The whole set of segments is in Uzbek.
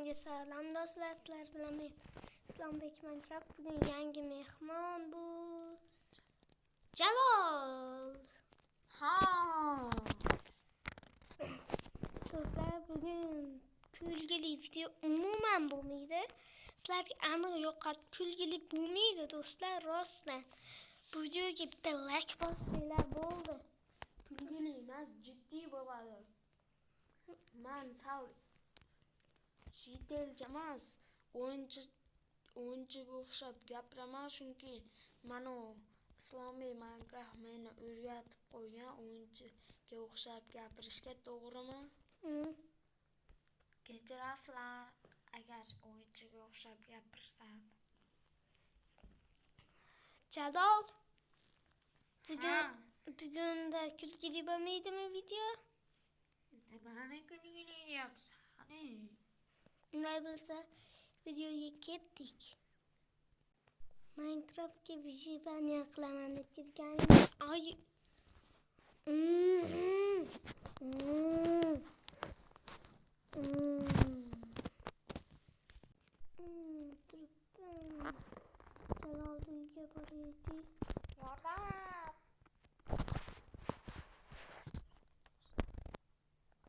Hammaga salom do'stlar, sizlar bilan men Islombek Minecraft. Bugun yangi mehmon bu Jalol. Do'stlar, bugun kulgili video umuman bo'lmaydi. Sizlarga aniq yo'qot kulgili bo'lmaydi do'stlar, rostdan. Bu videoga bitta like bossanglar bo'ldi. Kulgili emas, jiddiy bo'ladi. Men sal jiddiy emas, o'yinchiga o'xshab gapiraman, chunki mana Islombek Minecraft meni o'rgatib qo'ygan o'yinchiga o'xshab gapirishga, to'g'rimi? Kechirasizlar agar o'yinchiga o'xshab gapirsam. Jalol, bugunda kulgili bo'lmaydimi video? Nimani kulgili deyapsan? Unday bo'lsa videoga ketdik. Minecraftga vyijivaniya qilaman deb kirganim. Ay. Jalol uyga boraychi. Yordam.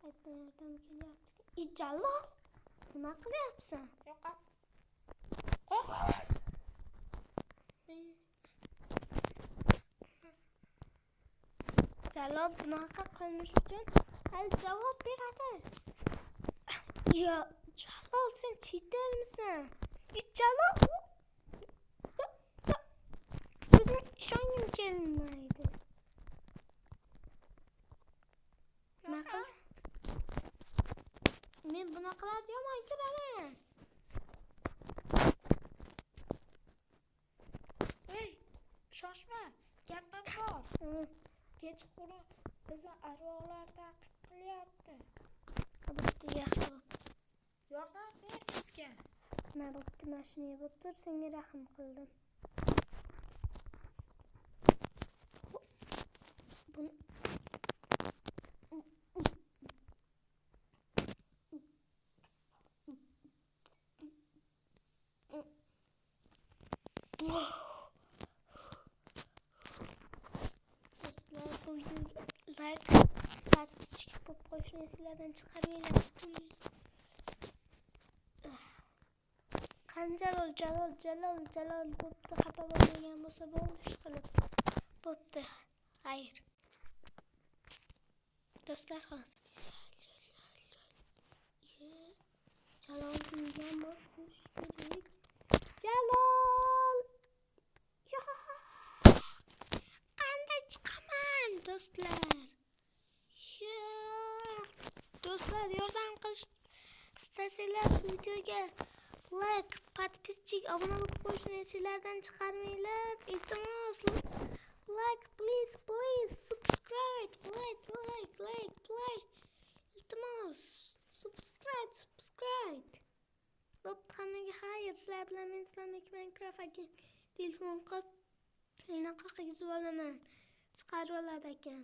Yordam kelyapti. Jalol, nima qilyapsan? Yo'qot. Jalol bunaqa qilmish uchun hali javob beradi. Yo, Jalol, sen chetelmisan? Jalol, o'zim ishongim kelmaydi. Bunaqa men bunaqalarni yomon ko'raman. Ey, shoshma, gapim bor. Kechqurun bizni arvohlar ta'qib qilyapti. Bo'pti, yaxshi. Yordam ber bizga. Nima bo'pti, mashinaga bo'lib tur, senga rahim qildim. Подписчик bo'lib qo'yishni esinglardan chiqarmanglar. Jalol bo'pti, xafa bo'lmagan bo'lsa bo'ldi, ishqilib. Bo'pti. Xayr. Do'stlar, hozir Jalol degan bo'lish kerak. Jalol! Qanday chiqaman, do'stlar? Do'stlar, yordam qilish istasanglar videoga like, подписчик, obuna bo'lib qo'yishni esinglardan chiqarmanglar. Iltimos, like, please, subscribe, like. Iltimos, subscribe. Bo'pti, hammaga xayr. Sizlar bilan men Islombek Minecraft aka telefon qilib, meni qaqigizib olaman. Chiqarib oladi ekan.